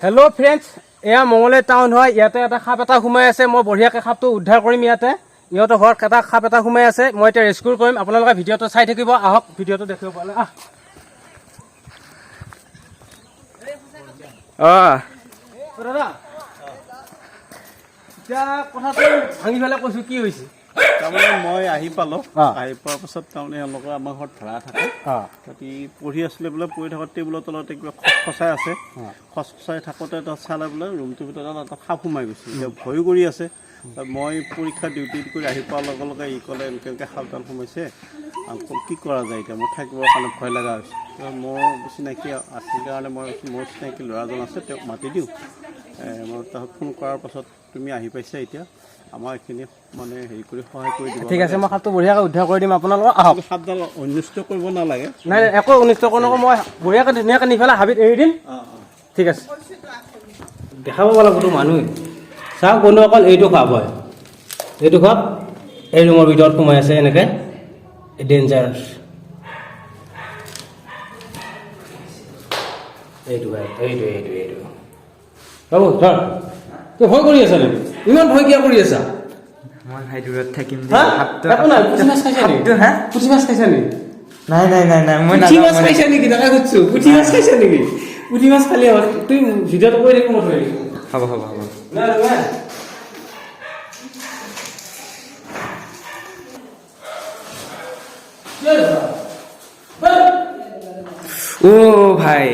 Hello' friends, এয়া Mangaldai town হয়। ইয়াতে এটা সাপ এটা সোমাই আছে। মই বঢ়িয়াকৈ সাপটো উদ্ধাৰ কৰিম। ইহঁতৰ ঘৰত এটা সাপ এটা সোমাই আছে। মই এতিয়া ৰেস্কিউ কৰিম। আপোনালোকে ভিডিঅ'টো চাই থাকিব। আহক, ভিডিঅ'টো দেখিব পাৰে। দাদা, এতিয়া কথাটো ভাঙি পেলাই কৈছোঁ, কি হৈছে? তাৰমানে মই আহি পালোঁ। আহি পোৱাৰ পাছত তাৰমানে এওঁলোকে আমাৰ ঘৰত ভাড়া থাকে। তাতে পঢ়ি আছিলে বোলে, পঢ়ি থাকোঁতে টেবুলৰ তলতে কিবা খচখচাই আছে। খচখচাই থাকোঁতে তাত চালে বোলে ৰুমটোৰ ভিতৰত এটা সাপ সোমাই গৈছে। এতিয়া ভয়ো কৰি আছে। মই পৰীক্ষা ডিউটি কৰি আহি পোৱাৰ লগে লগে ই ক'লে এনেকৈ এনেকৈ সাপডাল সোমাইছে, কি কৰা যায় এতিয়া? মোৰ থাকিবৰ কাৰণে ভয় লগা হৈছে। মোৰ চিনাকি আছিল কাৰণে মোৰ চিনাকি ল'ৰাজন আছে, তেওঁক মাতি দিওঁ। মই তাক ফোন কৰাৰ পাছত তুমি আহি পাইছা, এতিয়া আমাৰ এইখিনি মানে হেৰি কৰি সহায় কৰি দিব। ঠিক আছে, মই সাপটো বঢ়িয়াকৈ উদ্ধাৰ কৰি দিম। আপোনালোকক আহক। সাপডাল অনিষ্ট কৰিব নালাগে। নাই, একো অনিষ্ট কৰিব নকৰোঁ। মই বঢ়িয়াকৈ ধুনীয়াকৈ নি পেলাই হাবিত এৰি দিম। ঠিক আছে, দেখাব লাগিব তো মানুহে। চাওক বন্ধুসকল, এইটো সাপ হয়। এইটো সাপ এই ৰুমৰ ভিতৰত সোমাই আছে। এনেকৈ ডেঞ্জাৰাছ। এইটো বাবু ধৰ, তই ভয় কৰি আছা নেকি? ইমান ভয় কিয় কৰি আছা? মই ভাই দূৰত থাকিম। একো নাই। পুঠি মাছ খাইছা নেকি? পুঠি মাছ খাইছা নেকি? নাই মই পুঠি মাছ খাইছা নেকি? তাকে সুধছো, পুঠি মাছ খাইছা নেকি? পুঠি মাছ খালি হ'ল। তুই ভিডিঅ'টো কৰি থাকিব মই ধৰি হ'ব ও ভাই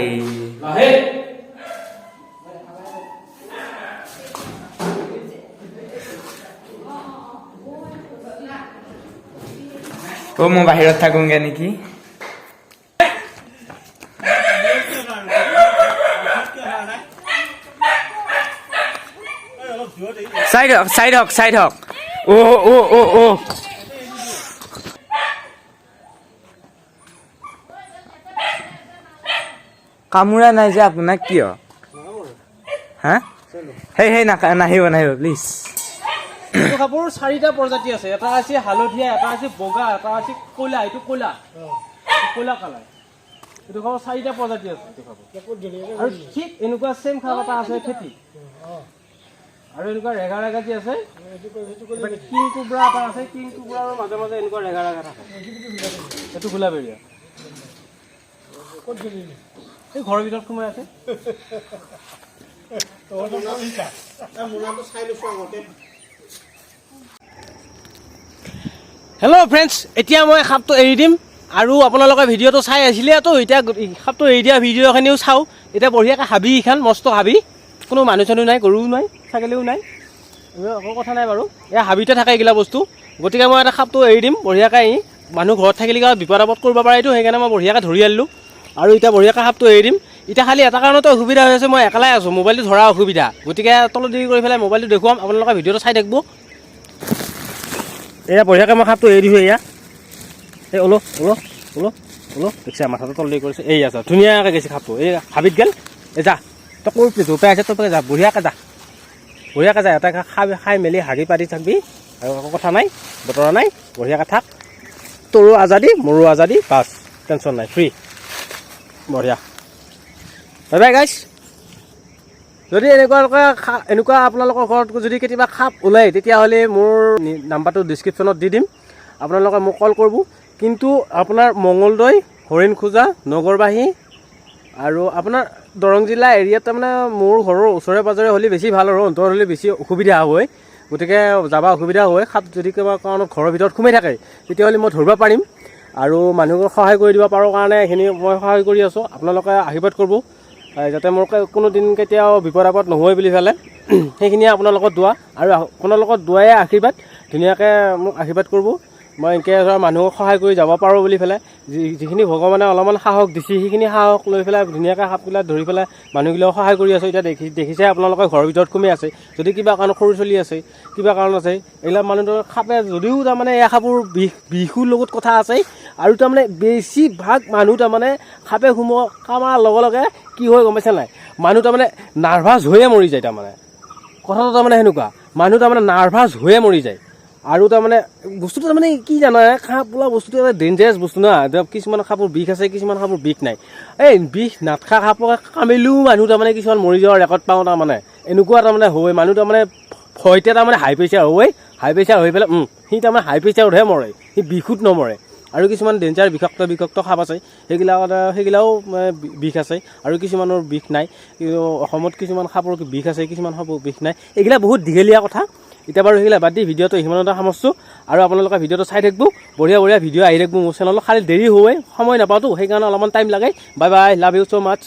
মই বাহিৰত থাকোগে নেকি? চাইড হওক। ও কামোৰা নাই যে আপোনাক? কিয়? হা? সেই নাহিব প্লিজ। এইটো কাপোৰ 4টা প্ৰজাতি আছে। এটা আছে হালধীয়া, এটা আছে বগা, এটা আছে ক'লা। এইটো ক'লা কালাৰ। এইটো কাপোৰ 4টা প্ৰজাতি আছে। আৰু ঠিক এনেকুৱা ছেম খাপ এটা আছে খেতি। আৰু এনেকুৱা ৰেগা যি আছে, কিং কোব্ৰা এটা আছে। কিং কোব্ৰাৰ মাজে মাজে এনেকুৱা ৰেগা থাকে। এইটো গোলাবেৰীয়া। এই ঘৰৰ ভিতৰত সোমাই আছে। হেল্ল' ফ্ৰেণ্ডছ, এতিয়া মই সাপটো এৰি দিম। আৰু আপোনালোকে ভিডিঅ'টো চাই আছিলেতো, এতিয়া সাপটো এৰি দিয়া ভিডিঅ'খিনিও চাওঁ। এতিয়া বঢ়িয়াকৈ হাবি এইখন, মস্ত হাবি। কোনো মানুহ চানুহ নাই, গৰুও নাই, ছাগলীও নাই, একো কথা নাই বাৰু। এয়া হাবিতে থাকে এইগিলা বস্তু। গতিকে মই এটা সাপটো এৰি দিম বঢ়িয়াকৈ। মানুহ ঘৰত থাকিলে বিপদ আপদ কৰিব পাৰে এইটো, সেইকাৰণে মই বঢ়িয়াকৈ ধৰি আনিলোঁ। আৰু এতিয়া বঢ়িয়াকৈ সাপটো এৰি দিম। এতিয়া খালি এটা কাৰণতে অসুবিধা হৈ আছে, মই একেলাই আছোঁ, মোবাইলটো ধৰা অসুবিধা। গতিকে তলত দেৰি কৰি পেলাই মোবাইলটো দেখুৱাম, আপোনালোকে ভিডিঅ'টো চাই থাকিব। এয়া বঢ়িয়াকৈ মই সাপটো এৰি দিছোঁ। এয়া এই ওলো দেখিছে, মাথাটো তল দেৰি কৰিছে। এই আছে, ধুনীয়াকৈ গৈছে সাপটো। এই হাবিত গেল। এই যা, তই ক'ৰ জোপাই আছে, তই যা, বঢ়িয়াকৈ যা। এটা খাই মেলি হাগি পাতি থাকবি। আৰু একো কথা নাই, বতৰা নাই, বঢ়িয়াকৈ থাক। তোৰো আজাদী, মোৰো আজাদী, বাছ, টেনশ্যন নাই, ফ্ৰী, বঢ়িয়া। বাই বাই গাইছ। যদি এনেকুৱা আপোনালোকৰ ঘৰত যদি কেতিয়াবা সাপ ওলায়, তেতিয়াহ'লে মোৰ নাম্বাৰটো ডিছক্ৰিপশ্যনত দি দিম। আপোনালোকে মোক কল কৰিব। কিন্তু আপোনাৰ মঙলদৈ, হৰিণখোজা, নগৰবাহী আৰু আপোনাৰ দৰং জিলা এৰিয়াত তাৰমানে মোৰ ঘৰৰ ওচৰে পাঁজৰে হ'লে বেছি ভাল, আৰু অন্তৰত হ'লে বেছি অসুবিধা হয়। গতিকে যাব অসুবিধা হয়। সাপ যদি কিবা কাৰণত ঘৰৰ ভিতৰত সোমাই থাকে, তেতিয়াহ'লে মই ধৰিব পাৰিম আৰু মানুহক সহায় কৰি দিব পাৰোঁ কাৰণে এইখিনি মই সহায় কৰি আছোঁ। আপোনালোকে আশীৰ্বাদ কৰিব যাতে মোৰ কোনো দিন কেতিয়াও বিপদ আপদ নহয় বুলি পেলাই। সেইখিনিয়ে আপোনালোকৰ দোৱা, আৰু আপোনালোকৰ দোৱাই আশীৰ্বাদ। ধুনীয়াকৈ মোক আশীৰ্বাদ কৰিব। মই এনেকৈ ধৰা মানুহক সহায় কৰি যাব পাৰোঁ বুলি পেলাই। যিখিনি ভগৱানে অলপমান সাহস দিছে, সেইখিনি সাহস লৈ পেলাই ধুনীয়াকৈ সাপবিলাক ধৰি পেলাই মানুহবিলাকক সহায় কৰি আছোঁ। এতিয়া দেখিছে আপোনালোকে ঘৰৰ ভিতৰত সোমাই আছে। যদি কিবা কাৰণত সৰু চলি আছে, কিবা কাৰণ আছে, এইবিলাক মানুহৰ সাপে যদিও তাৰমানে এই সাপৰ বিষুৰ লগত কথা আছে। আৰু তাৰমানে বেছিভাগ মানুহ তাৰমানে সাপে কামাৰ লগে লগে কি হয় গম পাইছে নাই, মানুহ তাৰমানে নাৰ্ভাছ হৈয়ে মৰি যায়। তাৰমানে কথাটো তাৰমানে সেনেকুৱা, মানুহ তাৰমানে নাৰ্ভাছ হৈয়ে মৰি যায়। আৰু তাৰমানে বস্তুটো তাৰমানে কি জানা সাপ বোলা বস্তুটো এটা ডেঞ্জাৰাছ বস্তু না কিছুমান সাপৰ বিষ আছে কিছুমান সাপৰ বিষ নাই এই বিষ নাথকা সাপক কামিলেও মানুহ তাৰমানে কিছুমান মৰি যোৱাৰ ৰেকৰ্ড পাওঁ তাৰমানে এনেকুৱা তাৰমানে হয় মানুহ তাৰমানে ভয়তে তাৰমানে হাই প্ৰেছাৰ হয় হাই প্ৰেছাৰ হৈ পেলাই সি তাৰমানে হাই প্ৰেছাৰতহে মৰে সি বিষত নমৰে আৰু কিছুমান ডেঞ্জাৰ বিষাক্ত সাপ আছে সেইগিলাও বিষ আছে আৰু কিছুমানৰ বিষ নাই কিন্তু অসমত কিছুমান সাপৰ বিষ আছে কিছুমান সাপৰ বিষ নাই এইগিলা বহুত দীঘলীয়া কথা এতিয়া বাৰু সেইগিলা বাদ দি ভিডিঅ'টো সিমানতে সামৰিছোঁ আৰু আপোনালোকে ভিডিঅ'টো চাই থাকিব বঢ়িয়া ভিডিঅ' আহি থাকিব মোৰ চেনেলত খালি দেৰি হয় সময় নাপাওঁতো সেইকাৰণে অলপমান টাইম লাগে bye bye love you so' much